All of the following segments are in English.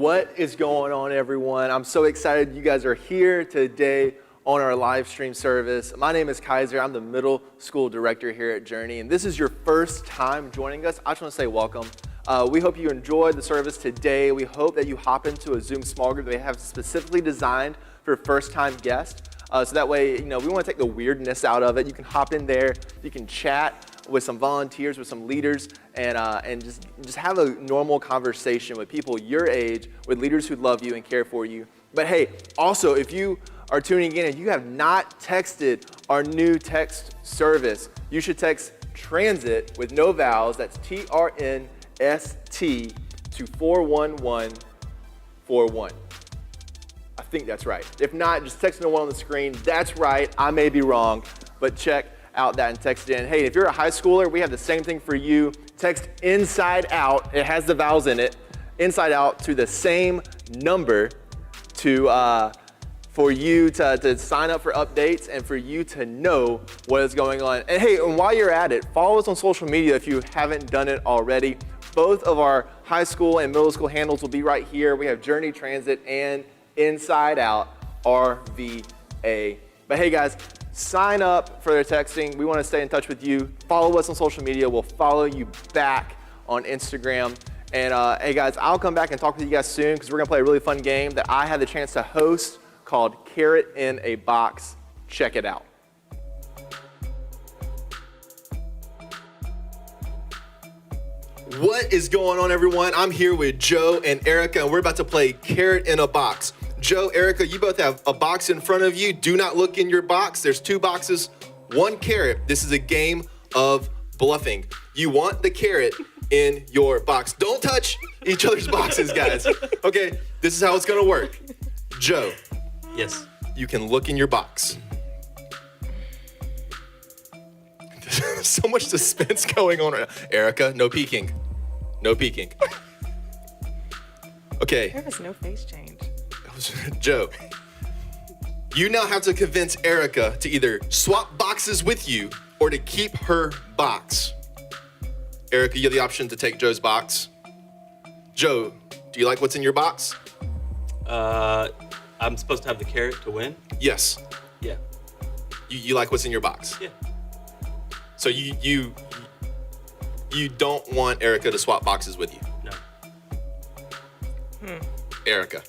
What is going on, everyone? I'm so excited you guys are here today on our live stream service. My name is Kaiser. I'm the middle school director here at Journey, and this is your first time joining us. I just want to say welcome. We hope you enjoyed the service today. We hope that you hop into a Zoom small group that we have specifically designed for first-time guests. So that way, we want to take the weirdness out of it. You can hop in there. You can chat with some volunteers, with some leaders, and just have a normal conversation with people your age, with leaders who love you and care for you. But hey, also, if you are tuning in and you have not texted our new text service, you should text TRANSIT with no vowels. That's TRNST to 41141. I think that's right. If not, just text the one on the screen. That's right. I may be wrong, but check out that and text it in. Hey, if you're a high schooler, we have the same thing for you. Text inside out. It has the vowels in it. Inside out to the same number for you to sign up for updates and for you to know what is going on. And hey, and while you're at it, follow us on social media if you haven't done it already. Both of our high school and middle school handles will be right here. We have Journey Transit and Inside Out RVA. But hey guys, sign up for their texting. We want to stay in touch with you. Follow us on social media. We'll follow you back on Instagram. And hey guys, I'll come back and talk with you guys soon because we're going to play a really fun game that I had the chance to host called Carrot in a Box. Check it out. What is going on, everyone? I'm here with Joe and Erica, and we're about to play Carrot in a Box. Joe, Erica, you both have a box in front of you. Do not look in your box. There's 2 boxes, 1 carrot. This is a game of bluffing. You want the carrot in your box. Don't touch each other's boxes, guys. Okay, this is how it's gonna work. Joe. Yes. You can look in your box. There's so much suspense going on right now. Erica, no peeking. No peeking. Okay. There was no face change. Joe, you now have to convince Erica to either swap boxes with you or to keep her box. Erica, you have the option to take Joe's box. Joe, do you like what's in your box? I'm supposed to have the carrot to win? Yes. Yeah. You like what's in your box? Yeah. So you don't want Erica to swap boxes with you? No. Erica.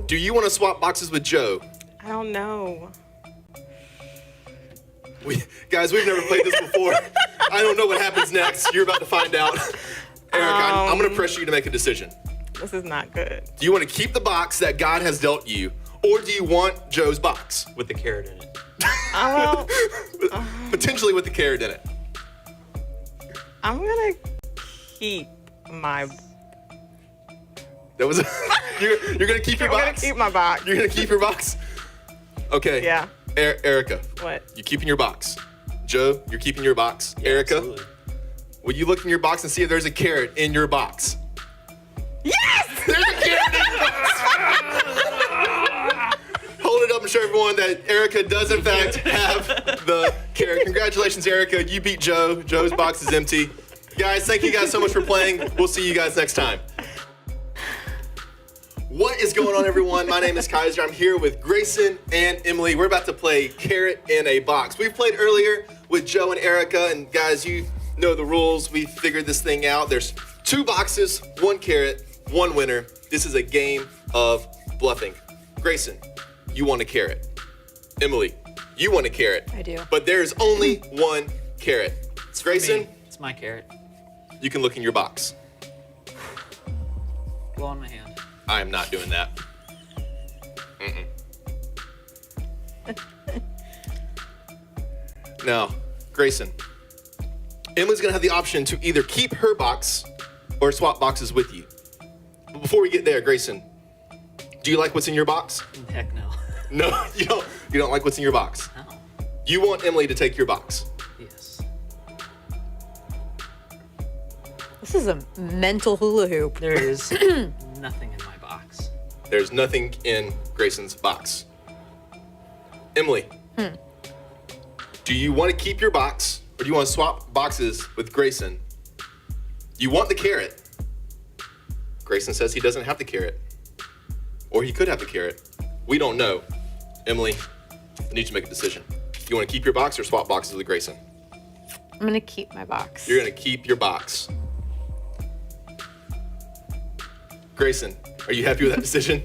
Do you want to swap boxes with Joe? I don't know. Guys, we've never played this before. I don't know what happens next. You're about to find out. Erica, I'm going to pressure you to make a decision. This is not good. Do you want to keep the box that God has dealt you, or do you want Joe's box? With the carrot in it. Potentially with the carrot in it. I'm gonna keep my. That was. You're gonna keep your box. I'm gonna keep my box. You're gonna keep your box. Okay. Yeah. Erica. What? You keeping your box. Joe, you're keeping your box. Yeah, Erica, absolutely. will you look in your box and see if there's a carrot in your box? Yes! There's a carrot in your box. Hold it up and show everyone that Erica does in fact have the carrot. Congratulations, Erica. You beat Joe. Joe's box is empty. Guys, thank you guys so much for playing. We'll see you guys next time. What is going on, everyone? My name is Kaiser. I'm here with Grayson and Emily. We're about to play Carrot in a Box. We played earlier with Joe and Erica, and guys, you know the rules. We figured this thing out. There's 2 boxes, 1 carrot, 1 winner. This is a game of bluffing. Grayson, you want a carrot. Emily, you want a carrot. I do. But there's only 1 carrot. It's Grayson, me. It's my carrot. you can look in your box. Blow on my hand. I am not doing that. Now, Grayson, Emily's gonna have the option to either keep her box or swap boxes with you. But before we get there, Grayson, do you like what's in your box? Heck no. No, you don't. You don't like what's in your box. No. You want Emily to take your box. Yes. This is a mental hula hoop. There is nothing in my box. There's nothing in Grayson's box. Emily, do you want to keep your box or do you want to swap boxes with Grayson? You want the carrot. Grayson says he doesn't have the carrot. Or he could have the carrot. We don't know. Emily, I need you to make a decision. You want to keep your box or swap boxes with Grayson? I'm gonna keep my box. You're gonna keep your box. Grayson, are you happy with that decision?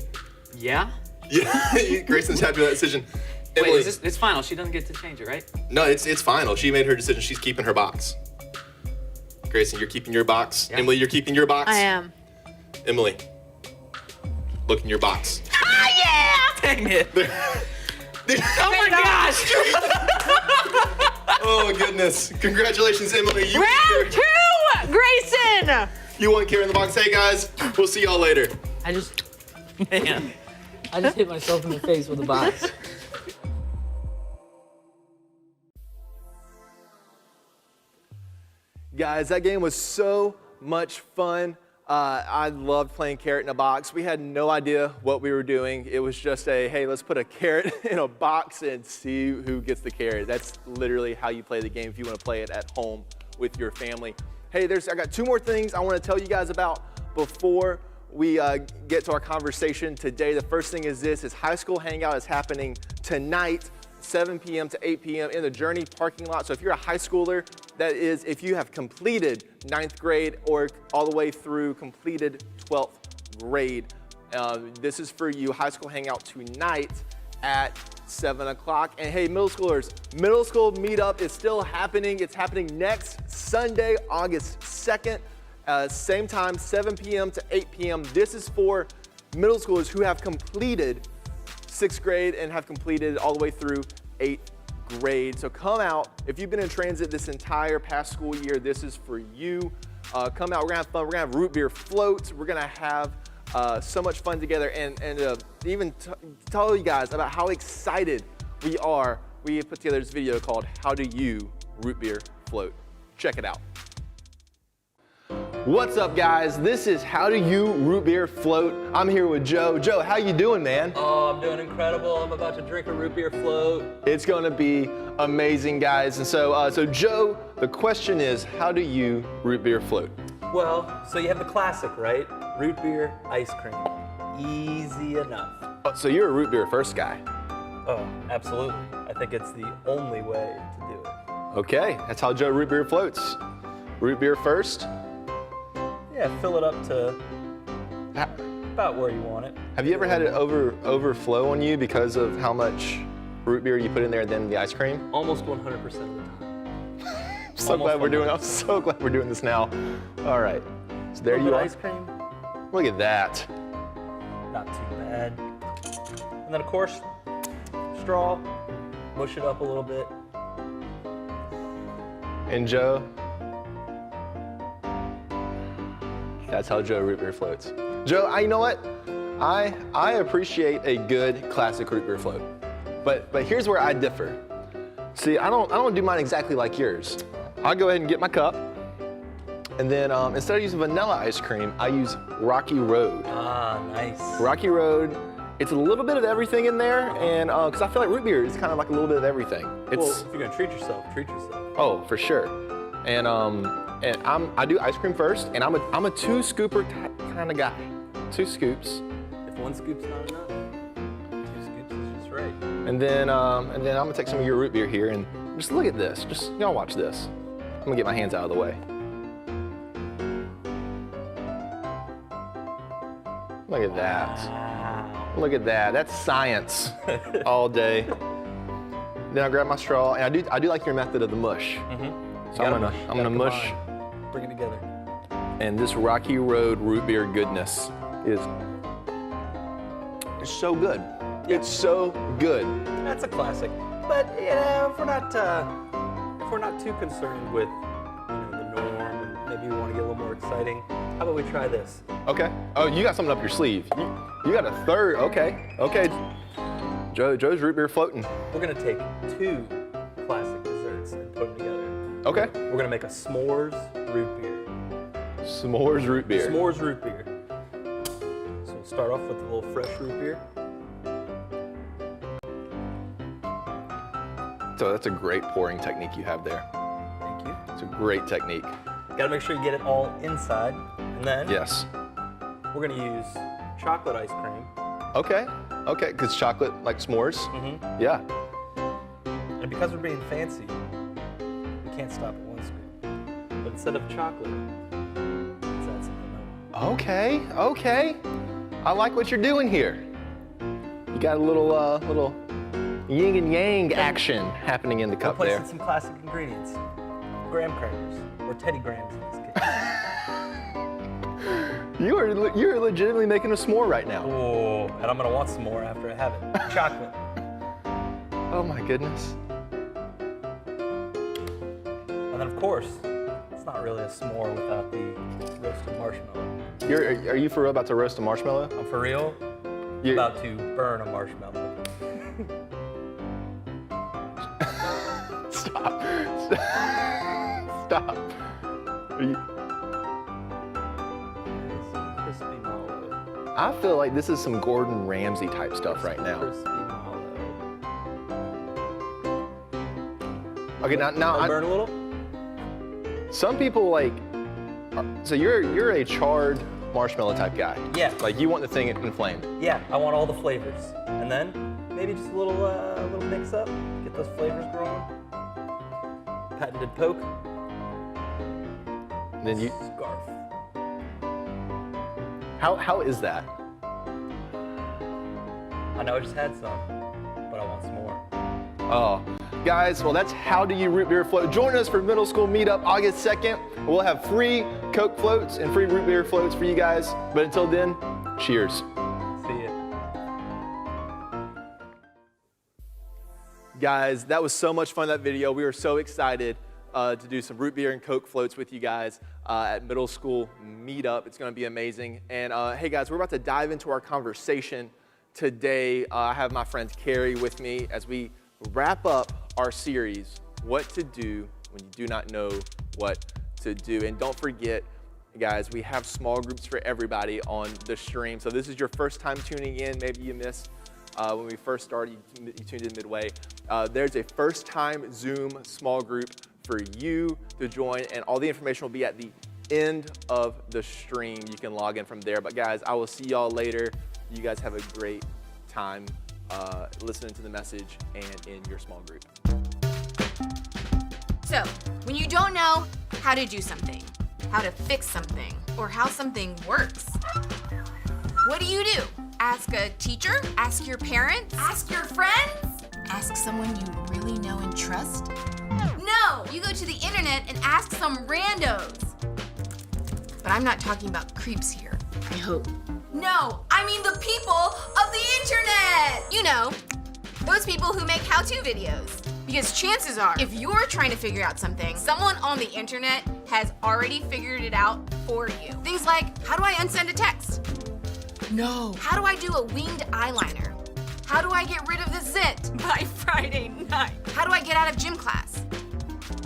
Yeah? Yeah, Grayson's happy with that decision. Wait, Emily, it's final. She doesn't get to change it, right? no, it's final. She made her decision. She's keeping her box. Grayson, you're keeping your box. Yeah. Emily, you're keeping your box. I am. Emily, look in your box. Dang it. Oh my gosh! Oh goodness! Congratulations, Emily. You Round 2, Grayson! You won carrot in the box. Hey guys, we'll see y'all later. I just Man. hit myself in the face with a box. Guys, that game was so much fun. I loved playing carrot in a box. We had no idea what we were doing. It was just hey, let's put a carrot in a box and see who gets the carrot. That's literally how you play the game if you want to play it at home with your family. Hey, I got 2 more things I want to tell you guys about before we get to our conversation today. The first thing is this: High School Hangout is happening tonight, 7 p.m. to 8 p.m. in the Journey parking lot. So if you're a high schooler, that is, if you have completed 9th grade or all the way through completed 12th grade, this is for you. High School Hangout tonight at 7 o'clock. And hey, middle schoolers, middle school meetup is still happening. It's happening next Sunday, August 2nd, same time, 7 p.m. to 8 p.m. This is for middle schoolers who have completed 6th grade and have completed all the way through 8th grade. So come out. If you've been in transit this entire past school year, this is for you. Come out. We're gonna have fun. We're gonna have root beer floats. We're gonna have so much fun together, and even tell you guys about how excited we are. We put together this video called "How Do You Root Beer Float?" Check it out. What's up, guys? This is How Do You Root Beer Float? I'm here with Joe. Joe, how you doing, man? Oh, I'm doing incredible. I'm about to drink a root beer float. It's gonna be amazing, guys. And so Joe, the question is, how do you root beer float? Well, so you have the classic, right? Root beer, ice cream. Easy enough. Oh, so you're a root beer first guy. Oh, absolutely. I think it's the only way to do it. Okay, that's how Joe root beer floats. Root beer first. Yeah, fill it up to Ha- about where you want it. Have you ever had it overflow on you because of how much root beer you put in there than the ice cream? Almost 100% of the time. I'm so glad we're doing this now. All right, so there Little you bit are. ice cream, Look at that. not too bad. And then of course, straw, mush it up a little bit. And Joe, that's how Joe root beer floats. Joe, you know what? I appreciate a good classic root beer float, but here's where I differ. See, I don't do mine exactly like yours. I'll go ahead and get my cup, and then instead of using vanilla ice cream, I use Rocky Road. Ah, nice. Rocky Road, it's a little bit of everything in there, and because I feel like root beer is kind of like a little bit of everything. Well, if you're gonna treat yourself, treat yourself. Oh, for sure. And I do ice cream first, and I'm a 2-scooper kind of guy. 2 scoops, If 1 scoop's not enough, 2 scoops is just right. and then I'm gonna take some of your root beer here, and just look at this. Just y'all watch this. I'm gonna get my hands out of the way. Look at that. Wow. Look at that. That's science all day. Then I grab my straw, and I do like your method of the mush. So I'm gonna mush, Bring it together. and this Rocky Road root beer goodness is so good. It's so good. That's a classic. But you know, if we're not too concerned with the norm, and maybe we want to get a little more exciting, how about we try this? Okay. Oh, you got something up your sleeve. You got a third. Okay. Okay. Joe's root beer floating. We're gonna take 2 classic desserts and put them together. Okay. We're gonna make a s'mores root beer. S'mores root beer. S'mores root beer. So we'll start off with a little fresh root beer. So that's a great pouring technique you have there. Thank you. It's a great technique. Gotta make sure you get it all inside. And then Yes. we're gonna use chocolate ice cream. Okay. Okay. Because chocolate, like s'mores. Mm-hmm. Yeah. And because we're being fancy, we can't stop at one scoop. But instead of chocolate, let's add some vanilla. Okay. Okay. I like what you're doing here. You got a little yin and yang action happening in the cup Replace there. some classic ingredients. Graham crackers, or Teddy Grahams in this case. You're legitimately making a s'more right now. Oh, and I'm gonna want some more after I have it. Chocolate. Oh my goodness. And then of course, it's not really a s'more without the roasted marshmallow. Are you for real about to roast a marshmallow? I'm for real, You're- about to burn a marshmallow. Stop. Stop. Are you... Crispy mallow. I feel like this is some Gordon Ramsay type stuff right now. Crispy mallow. Okay, now Wanna burn a little? some people like. So you're a charred marshmallow type guy. Yeah. Like you want the thing inflamed. Yeah, I want all the flavors. And then maybe just a little mix up, get those flavors growing. Patented Coke. And then you. Scarf. How is that? I know I just had some, but I want some more. Oh, guys, well, that's How Do You Root Beer Float. Join us for Middle School Meetup August 2nd. We'll have free Coke floats and free root beer floats for you guys. But until then, cheers. See ya. Guys, that was so much fun, that video. We were so excited to do some root beer and Coke floats with you guys at Middle School Meetup. It's going to be amazing. And hey, guys, we're about to dive into our conversation today. I have my friend Carrie with me as we wrap up our series, What to Do When You Do Not Know What to Do. And don't forget, guys, we have small groups for everybody on the stream. So this is your first time tuning in. Maybe you missed when we first started, you tuned in midway. There's a first-time Zoom small group for you to join, and all the information will be at the end of the stream. You can log in from there. But guys, I will see y'all later. You guys have a great time listening to the message and in your small group. So, when you don't know how to do something, how to fix something, or how something works, what do? Ask a teacher? Ask your parents? Ask your friends? Ask someone you really know and trust? No! You go to the internet and ask some randos. But I'm not talking about creeps here, I hope. No, I mean the people of the internet! You know, those people who make how-to videos. Because chances are, if you're trying to figure out something, someone on the internet has already figured it out for you. Things like, how do I unsend a text? No. How do I do a winged eyeliner? How do I get rid of the zit by Friday night? How do I get out of gym class?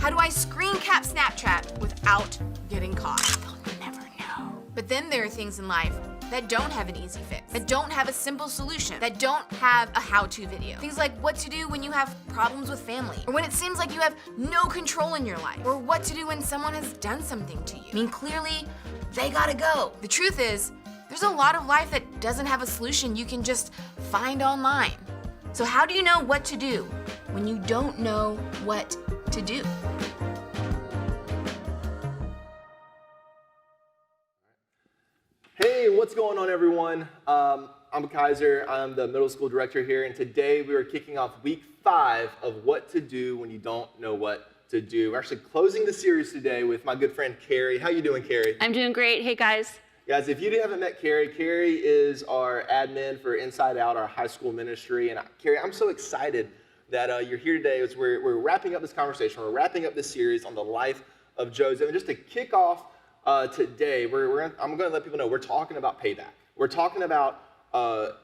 How do I screen cap Snapchat without getting caught? They'll never know. But then there are things in life that don't have an easy fix, that don't have a simple solution, that don't have a how-to video. Things like what to do when you have problems with family, or when it seems like you have no control in your life, or what to do when someone has done something to you. I mean, clearly, they gotta go. The truth is, there's a lot of life that doesn't have a solution you can just find online. So how do you know what to do when you don't know what to do? Hey, what's going on, everyone? I'm Kaiser. I'm the middle school director here, and today we are kicking off week 5 of What to Do When You Don't Know What to Do. We're actually closing the series today with my good friend Carrie. How you doing, Carrie? I'm doing great. Hey, guys. Guys, if you haven't met Carrie, Carrie is our admin for Inside Out, our high school ministry. And Carrie, I'm so excited that you're here today as we're wrapping up this conversation. We're wrapping up this series on the life of Joseph. And just to kick off today, I'm going to let people know we're talking about payback. We're talking about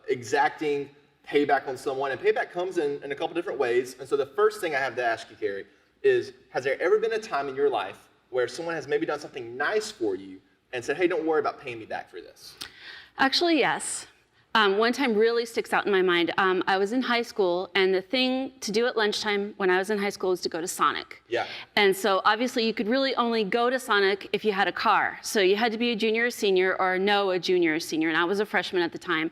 exacting payback on someone. And payback comes in a couple different ways. And so the first thing I have to ask you, Carrie, is has there ever been a time in your life where someone has maybe done something nice for you and said, hey, don't worry about paying me back for this? Actually, yes. One time really sticks out in my mind. I was in high school, and the thing to do at lunchtime when I was in high school was to go to Sonic. Yeah. And so obviously you could really only go to Sonic if you had a car. So you had to be a junior or senior or know a junior or senior, and I was a freshman at the time.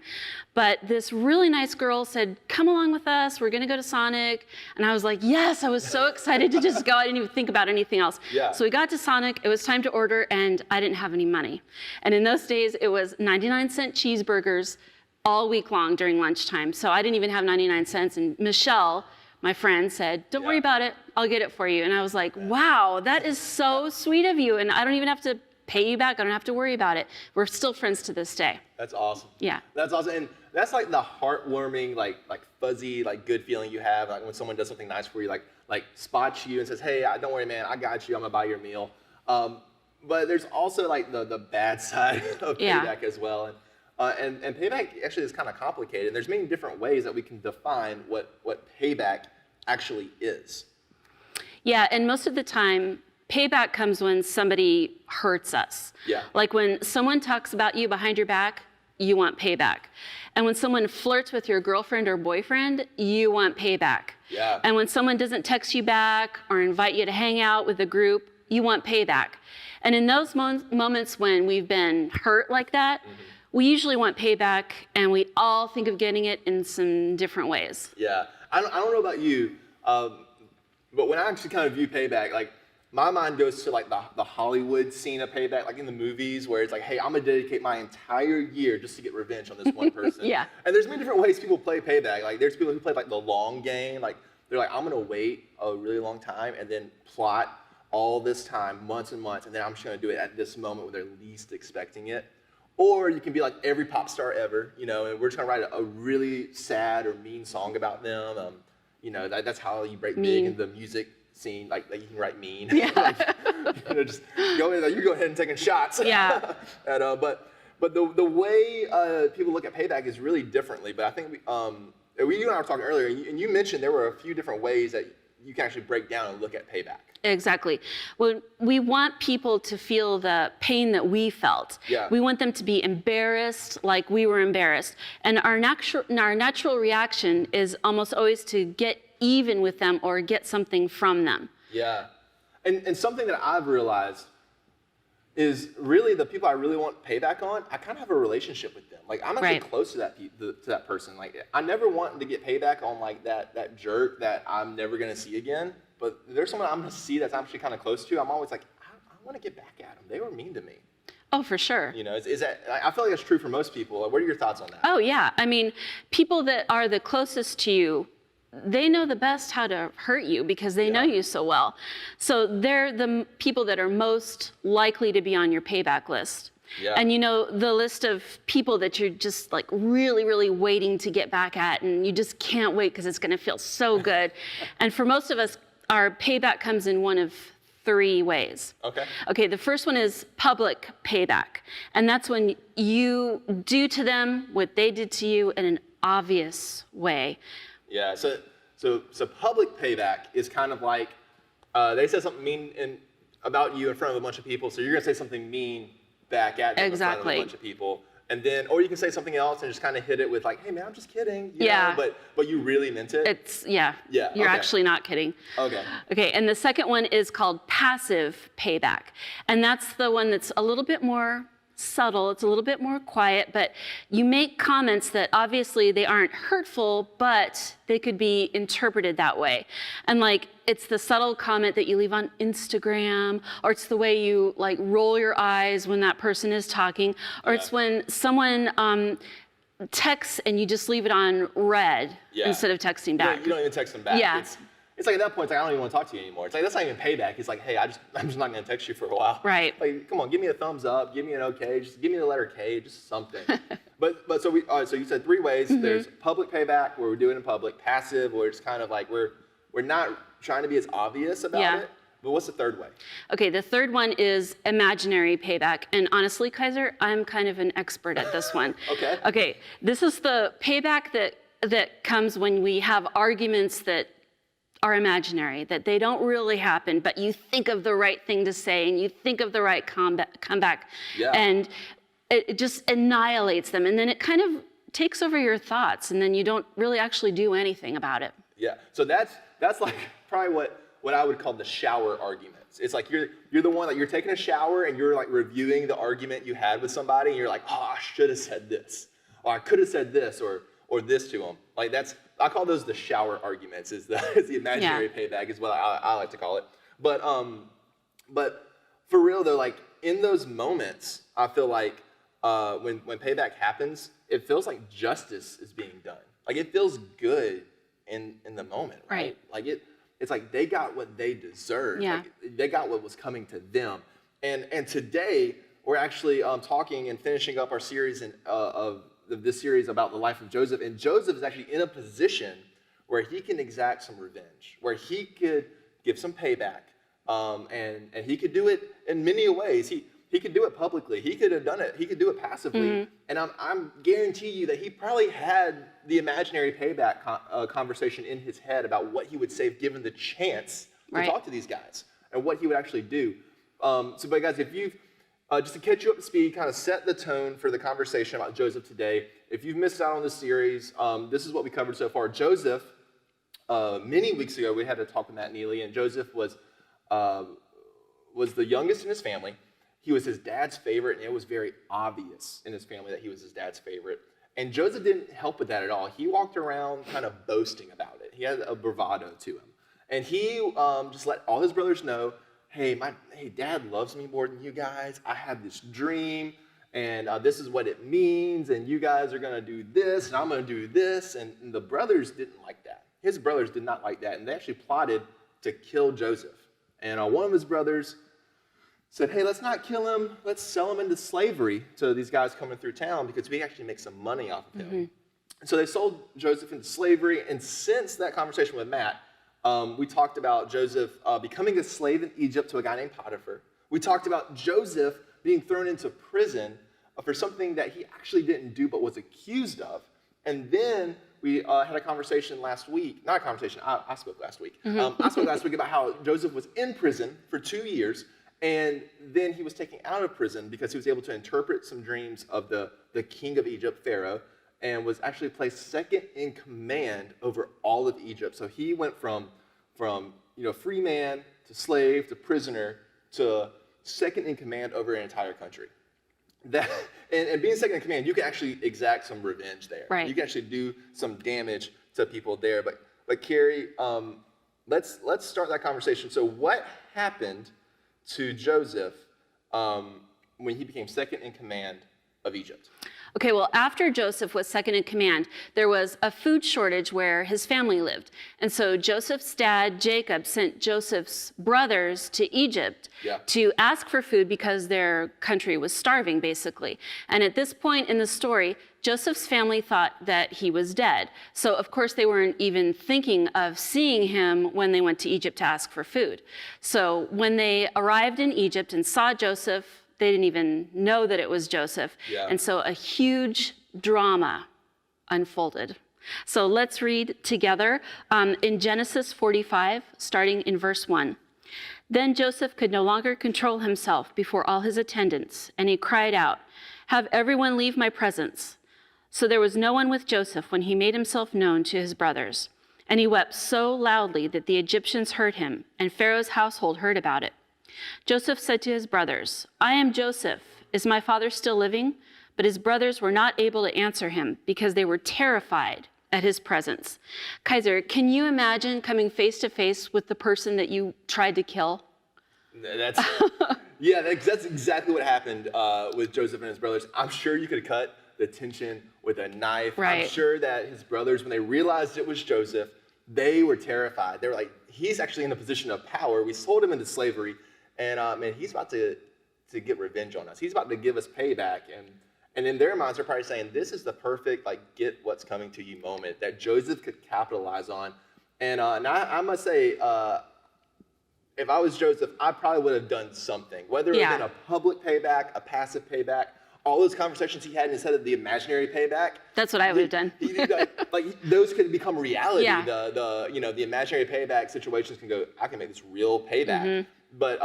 But this really nice girl said, come along with us, we're gonna go to Sonic. And I was like, yes, I was so excited to just go. I didn't even think about anything else. Yeah. So we got to Sonic, it was time to order, and I didn't have any money. And in those days, it was 99-cent cheeseburgers all week long during lunchtime. So I didn't even have 99 cents. And Michelle, my friend, said, don't worry about it, I'll get it for you. And I was like, wow, that is so sweet of you. And I don't even have to pay you back, I don't have to worry about it. We're still friends to this day. That's awesome. Yeah. That's awesome. And that's like the heartwarming, like fuzzy, like good feeling you have, like when someone does something nice for you, like spots you and says, hey, don't worry, man, I got you, I'm gonna buy your meal. But there's also like the bad side of payback as well. And payback actually is kind of complicated. And there's many different ways that we can define what payback actually is. Yeah, and most of the time, payback comes when somebody hurts us. Yeah. Like when someone talks about you behind your back, you want payback. And when someone flirts with your girlfriend or boyfriend, you want payback. Yeah. And when someone doesn't text you back or invite you to hang out with a group, you want payback. And in those moments when we've been hurt like that, we usually want payback, and we all think of getting it in some different ways. Yeah, I don't know about you, but when I actually kind of view payback, like my mind goes to like the Hollywood scene of payback, like in the movies where it's like, hey, I'm gonna dedicate my entire year just to get revenge on this one person. Yeah. And there's many different ways people play payback. Like there's people who play like the long game, like they're like, I'm gonna wait a really long time and then plot all this time, months and months, and then I'm just gonna do it at this moment when they're least expecting it. Or you can be like every pop star ever, you know, and we're just gonna write a really sad or mean song about them. You know, that's how you break big in the music scene. Like you can write mean. Yeah. Like, you know, just go in, like, you go ahead and taking shots. Yeah. And but the way people look at payback is really differently. But I think you and I were talking earlier, and you mentioned there were a few different ways that you can actually break down and look at payback. Exactly. Well, we want people to feel the pain that we felt. Yeah. We want them to be embarrassed like we were embarrassed. And our natural reaction is almost always to get even with them or get something from them. Yeah. And something that I've realized is really the people I really want payback on, I kind of have a relationship with them. Like I'm actually close to that person. Like I never want to get payback on like that jerk that I'm never gonna see again. But there's someone I'm gonna see that's actually kind of close to. I'm always like, I want to get back at them. They were mean to me. Oh, for sure. You know, is that? I feel like that's true for most people. What are your thoughts on that? Oh, yeah. I mean, people that are the closest to you, they know the best how to hurt you because they know you so well. So they're the people that are most likely to be on your payback list. Yeah. And you know, the list of people that you're just like really, really waiting to get back at, and you just can't wait because it's going to feel so good. And for most of us, our payback comes in one of three ways. Okay, the first one is public payback. And that's when you do to them what they did to you in an obvious way. Yeah, so public payback is kind of like, they said something mean about you in front of a bunch of people, so you're gonna say something mean back at them in front of a bunch of people. And then, or you can say something else and just kind of hit it with like, hey man, I'm just kidding. You know, but you really meant it. You're actually not kidding. Okay, and the second one is called passive payback. And that's the one that's a little bit more subtle, it's a little bit more quiet, but you make comments that obviously they aren't hurtful, but they could be interpreted that way. And like, it's the subtle comment that you leave on Instagram, or it's the way you like roll your eyes when that person is talking, or it's when someone texts and you just leave it on read instead of texting back. You don't even text them back. Yeah. It's like at that point, it's like, I don't even want to talk to you anymore. It's like, that's not even payback. It's like, hey, I'm just not going to text you for a while. Right. Like, come on, give me a thumbs up, give me an okay, just give me the letter K, just something. but so you said three ways. There's public payback, where we're doing it in public. Passive, where it's kind of like we're not trying to be as obvious about it. But what's the third way? Okay, the third one is imaginary payback. And honestly, Kaiser, I'm kind of an expert at this one. Okay, this is the payback that comes when we have arguments that are imaginary, that they don't really happen, but you think of the right thing to say and you think of the right comeback, and it just annihilates them. And then it kind of takes over your thoughts, and then you don't really actually do anything about it. Yeah. So that's like probably what I would call the shower arguments. It's like you're the one that you're taking a shower and you're like reviewing the argument you had with somebody, and you're like, oh, I should have said this, or I could have said this, or this to them. Like I call those the shower arguments. Is the imaginary payback is what I like to call it. But for real though, like in those moments, I feel like when payback happens, it feels like justice is being done. Like it feels good in the moment, right? Like it's like they got what they deserved. Yeah. Like they got what was coming to them. And today we're actually talking and finishing up our series of this series about the life of Joseph. And Joseph is actually in a position where he can exact some revenge, where he could give some payback. And he could do it in many ways. He could do it publicly. He could have done it. He could do it passively. And I'm guarantee you that he probably had the imaginary payback conversation in his head about what he would say if given the chance to talk to these guys and what he would actually do. But guys, if you've, just to catch you up to speed, kind of set the tone for the conversation about Joseph today. If you've missed out on this series, this is what we covered so far. Joseph, many weeks ago, we had a talk with Matt Neely, and Joseph was the youngest in his family. He was his dad's favorite, and it was very obvious in his family that he was his dad's favorite. And Joseph didn't help with that at all. He walked around kind of boasting about it. He had a bravado to him. And he just let all his brothers know, hey, Dad loves me more than you guys. I have this dream, and this is what it means, and you guys are going to do this, and I'm going to do this. And the brothers didn't like that. His brothers did not like that, and they actually plotted to kill Joseph. And one of his brothers said, hey, let's not kill him. Let's sell him into slavery to these guys coming through town because we actually make some money off of him. So they sold Joseph into slavery. And since that conversation with Matt, we talked about Joseph becoming a slave in Egypt to a guy named Potiphar. We talked about Joseph being thrown into prison for something that he actually didn't do but was accused of. And then we had a conversation last week. Not a conversation, I spoke last week. I spoke last week about how Joseph was in prison for 2 years. And then he was taken out of prison because he was able to interpret some dreams of the king of Egypt, Pharaoh, and was actually placed second in command over all of Egypt. So he went from free man to slave to prisoner to second in command over an entire country. And being second in command, you can actually exact some revenge there. Right. You can actually do some damage to people there. But Carrie, let's start that conversation. So what happened to Joseph when he became second in command of Egypt? Okay, well, after Joseph was second in command, there was a food shortage where his family lived. And so Joseph's dad, Jacob, sent Joseph's brothers to Egypt to ask for food because their country was starving, basically. And at this point in the story, Joseph's family thought that he was dead. So, of course, they weren't even thinking of seeing him when they went to Egypt to ask for food. So when they arrived in Egypt and saw Joseph, they didn't even know that it was Joseph. And so a huge drama unfolded. So let's read together in Genesis 45, starting in verse 1. Then Joseph could no longer control himself before all his attendants, and he cried out, "Have everyone leave my presence." So there was no one with Joseph when he made himself known to his brothers. And he wept so loudly that the Egyptians heard him, and Pharaoh's household heard about it. Joseph said to his brothers, "I am Joseph. Is my father still living?" But his brothers were not able to answer him because they were terrified at his presence. Kaiser, can you imagine coming face to face with the person that you tried to kill? That's exactly what happened with Joseph and his brothers. I'm sure you could have cut the tension with a knife. Right. I'm sure that his brothers, when they realized it was Joseph, they were terrified. They were like, he's actually in a position of power. We sold him into slavery, and he's about to get revenge on us. He's about to give us payback. And in their minds, they're probably saying, this is the perfect, get what's coming to you moment that Joseph could capitalize on. And I must say, if I was Joseph, I probably would have done something, whether it had been a public payback, a passive payback, all those conversations he had in his head of the imaginary payback. That's what I would have done. Those could become reality. Yeah. The imaginary payback situations can go, I can make this real payback. But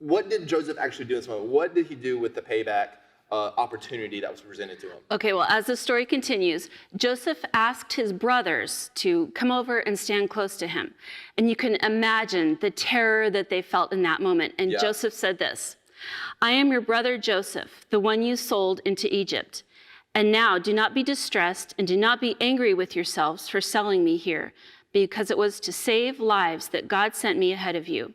what did Joseph actually do in this moment? What did he do with the payback opportunity that was presented to him. Okay, well, as the story continues, Joseph asked his brothers to come over and stand close to him. And you can imagine the terror that they felt in that moment. And Yeah. Joseph said this, "I am your brother Joseph, the one you sold into Egypt. And now do not be distressed and do not be angry with yourselves for selling me here, because it was to save lives that God sent me ahead of you.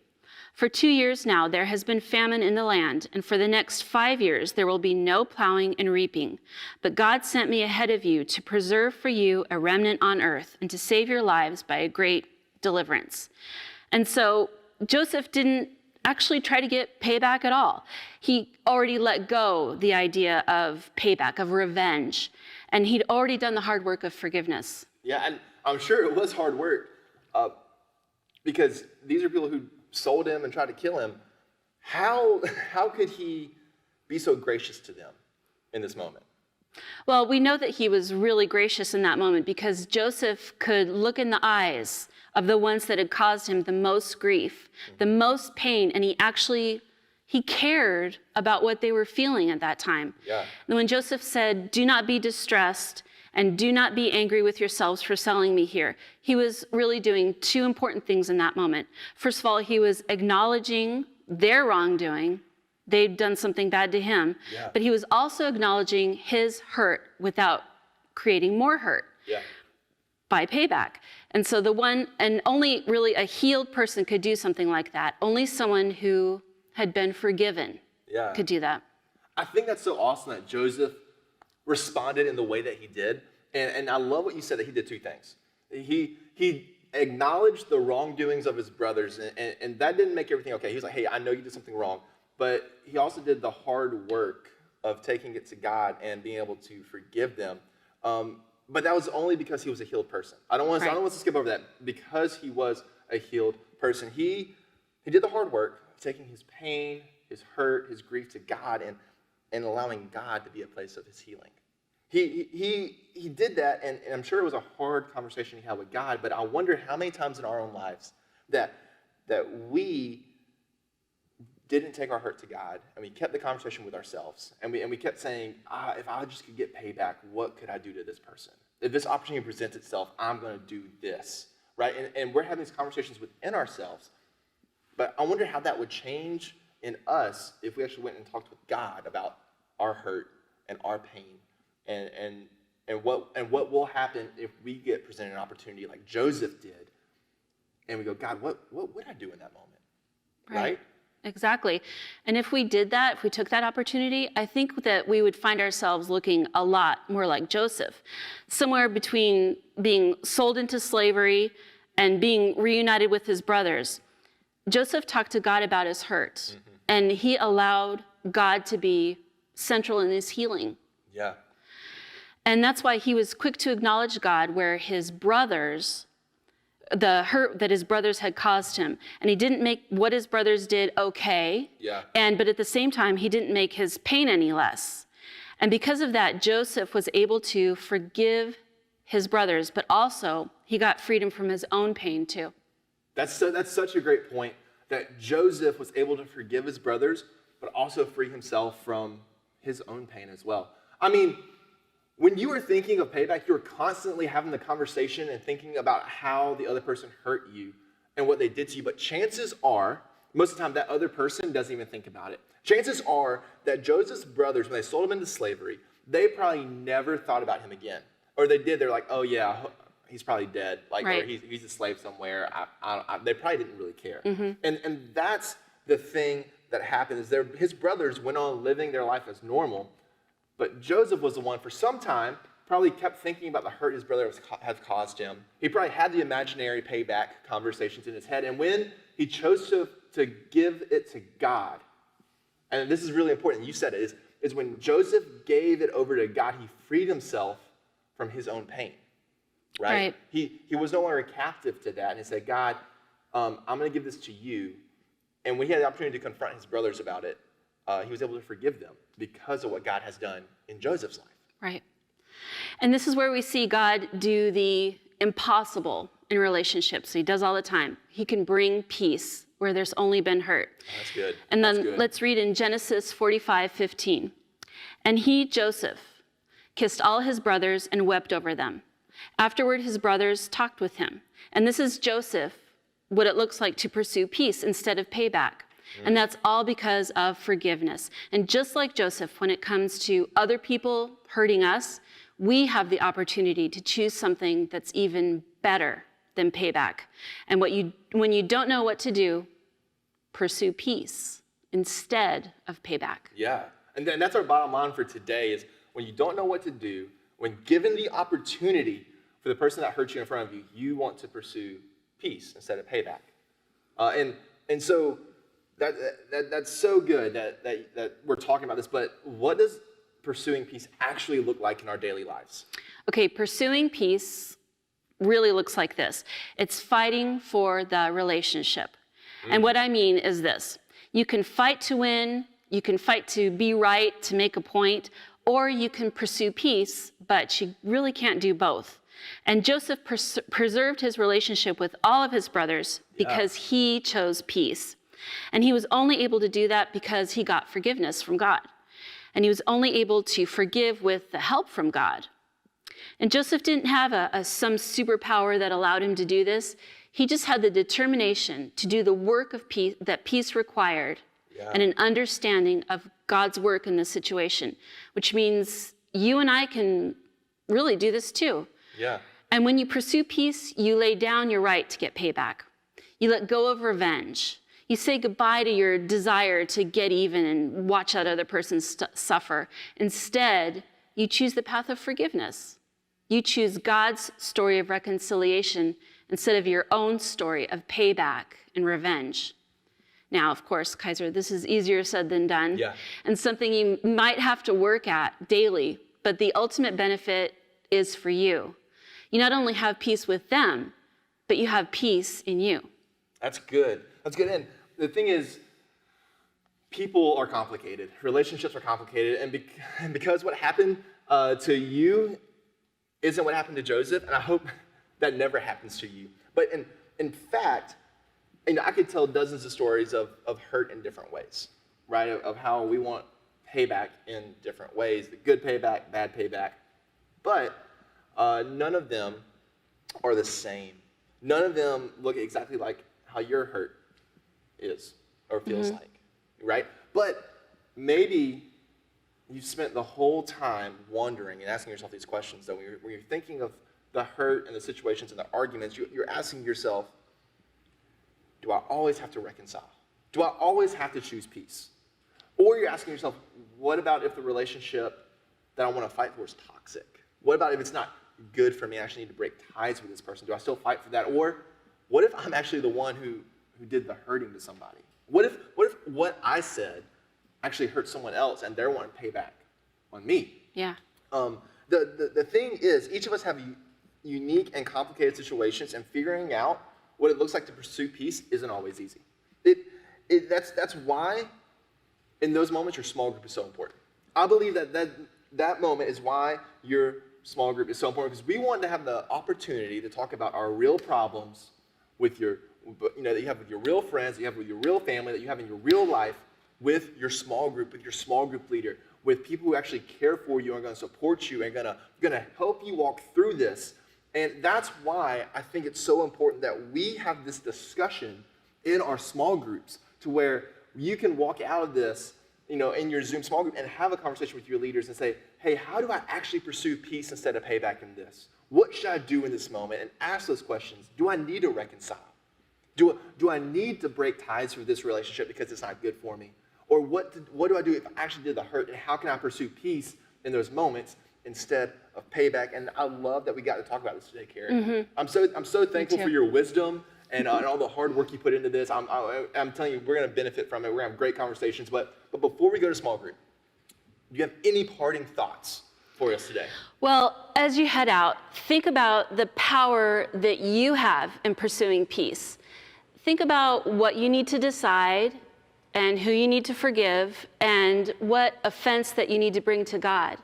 For 2 years now, there has been famine in the land, and for the next 5 years, there will be no plowing and reaping. But God sent me ahead of you to preserve for you a remnant on earth and to save your lives by a great deliverance." And so Joseph didn't actually try to get payback at all. He already let go the idea of payback, of revenge, and he'd already done the hard work of forgiveness. Yeah, and I'm sure it was hard work because these are people who sold him and tried to kill him. How could he be so gracious to them in this moment? Well, we know that he was really gracious in that moment because Joseph could look in the eyes of the ones that had caused him the most grief, the most pain, and he cared about what they were feeling at that time. Yeah. And when Joseph said, "Do not be distressed and do not be angry with yourselves for selling me here," he was really doing two important things in that moment. First of all, he was acknowledging their wrongdoing. They'd done something bad to him, Yeah. but he was also acknowledging his hurt without creating more hurt Yeah. by payback. And so and only really a healed person could do something like that. Only someone who had been forgiven Yeah. could do that. I think that's so awesome that Joseph responded in the way that he did. And I love what you said, that he did two things. He acknowledged the wrongdoings of his brothers, and that didn't make everything okay. He was like, "Hey, I know you did something wrong," but he also did the hard work of taking it to God and being able to forgive them. But that was only because he was a healed person. I don't want to skip over that. Because he was a healed person, he did the hard work of taking his pain, his hurt, his grief to God and allowing God to be a place of his healing. He did that, and I'm sure it was a hard conversation he had with God, but I wonder how many times in our own lives that we didn't take our hurt to God, and we kept the conversation with ourselves, and we kept saying, if I just could get payback, what could I do to this person? If this opportunity presents itself, I'm going to do this, right? And we're having these conversations within ourselves, but I wonder how that would change in us if we actually went and talked with God about our hurt and our pain, and what will happen if we get presented an opportunity like Joseph did, and we go, "God, what would I do in that moment?" Right? Exactly. And if we did that, if we took that opportunity, I think that we would find ourselves looking a lot more like Joseph, somewhere between being sold into slavery and being reunited with his brothers. Joseph talked to God about his hurt, and he allowed God to be central in his healing. Yeah. And that's why he was quick to acknowledge God where his brothers, the hurt that his brothers had caused him. And he didn't make what his brothers did okay. Yeah. But at the same time, he didn't make his pain any less. And because of that, Joseph was able to forgive his brothers, but also he got freedom from his own pain too. That's such a great point, that Joseph was able to forgive his brothers, but also free himself from his own pain as well. I mean, when you are thinking of payback, you're constantly having the conversation and thinking about how the other person hurt you and what they did to you. But chances are, most of the time, that other person doesn't even think about it. Chances are that Joseph's brothers, when they sold him into slavery, they probably never thought about him again. Or they did, they're like, "Oh yeah, he's probably dead. Like, right. Or he's a slave somewhere." They probably didn't really care. And that's the thing that happened, is his brothers went on living their life as normal. But Joseph was the one, for some time, probably kept thinking about the hurt his brother had caused him. He probably had the imaginary payback conversations in his head. And when he chose to give it to God, and this is really important, you said it, is when Joseph gave it over to God, he freed himself from his own pain, right? He was no longer captive to that. And he said, "God, I'm going to give this to you." And when he had the opportunity to confront his brothers about it, he was able to forgive them because of what God has done in Joseph's life. Right. And this is where we see God do the impossible in relationships. He does all the time. He can bring peace where there's only been hurt. That's good. And then let's read in Genesis 45:15. And he, Joseph, kissed all his brothers and wept over them. Afterward, his brothers talked with him. And this is Joseph, what it looks like to pursue peace instead of payback. And that's all because of forgiveness. And just like Joseph, when it comes to other people hurting us, we have the opportunity to choose something that's even better than payback. And when you don't know what to do, pursue peace instead of payback. Yeah. And then that's our bottom line for today is when you don't know what to do, when given the opportunity for the person that hurt you in front of you, you want to pursue peace instead of payback. And so that's so good that we're talking about this, but what does pursuing peace actually look like in our daily lives? Okay, pursuing peace really looks like this. It's fighting for the relationship. And what I mean is this. You can fight to win, you can fight to be right, to make a point, or you can pursue peace, but you really can't do both. And Joseph preserved his relationship with all of his brothers because he chose peace. And he was only able to do that because he got forgiveness from God. And he was only able to forgive with the help from God. And Joseph didn't have some superpower that allowed him to do this. He just had the determination to do the work of peace that peace required and an understanding of God's work in this situation, which means you and I can really do this too. Yeah. And when you pursue peace, you lay down your right to get payback. You let go of revenge. You say goodbye to your desire to get even and watch that other person suffer. Instead, you choose the path of forgiveness. You choose God's story of reconciliation instead of your own story of payback and revenge. Now, of course, Kaiser, this is easier said than done, and something you might have to work at daily, but the ultimate benefit is for you. You not only have peace with them, but you have peace in you. That's good. That's good. And the thing is, people are complicated. Relationships are complicated. And because what happened to you isn't what happened to Joseph, and I hope that never happens to you. But in fact, I could tell dozens of stories of hurt in different ways, right? Of how we want payback in different ways, the good payback, bad payback. But none of them are the same. None of them look exactly like how your hurt is or feels like, right? But maybe you spent the whole time wondering and asking yourself these questions. That when you're thinking of the hurt and the situations and the arguments, you're asking yourself, do I always have to reconcile? Do I always have to choose peace? Or you're asking yourself, what about if the relationship that I want to fight for is toxic? What about if it's not good for me? I actually need to break ties with this person. Do I still fight for that? Or what if I'm actually the one who did the hurting to somebody? What if what I said actually hurt someone else and they're wanting payback on me? Yeah. The thing is, each of us have unique and complicated situations, and figuring out what it looks like to pursue peace isn't always easy. That's why in those moments your small group is so important. I believe that moment is why your small group is so important, because we want to have the opportunity to talk about our real problems with that you have with your real friends, that you have with your real family, that you have in your real life, with your small group, with your small group leader, with people who actually care for you and are going to support you and going to help you walk through this. And that's why I think it's so important that we have this discussion in our small groups, to where you can walk out of this, in your Zoom small group and have a conversation with your leaders and say, hey, how do I actually pursue peace instead of payback in this? What should I do in this moment? And ask those questions. Do I need to reconcile? Do I need to break ties with this relationship because it's not good for me? Or what do I do if I actually did the hurt, and how can I pursue peace in those moments instead of payback? And I love that we got to talk about this today, Carrie. I'm so thankful for your wisdom and all the hard work you put into this. I'm telling you, we're going to benefit from it. We're going to have great conversations. But before we go to small group, do you have any parting thoughts for us today? Well, as you head out, think about the power that you have in pursuing peace. Think about what you need to decide and who you need to forgive and what offense that you need to bring to God,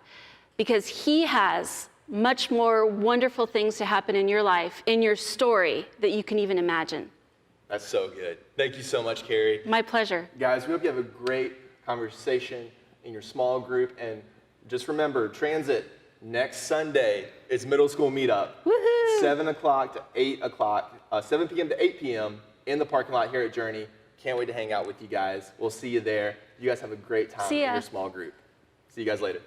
because He has much more wonderful things to happen in your life, in your story, that you can even imagine. That's so good. Thank you so much, Carrie. My pleasure. Guys, we hope you have a great conversation in your small group, and just remember, Transit, next Sunday is middle school meetup. Woohoo! 7 o'clock to 8 o'clock, 7 p.m. to 8 p.m. in the parking lot here at Journey. Can't wait to hang out with you guys. We'll see you there. You guys have a great time See in ya. your small group. See you guys later.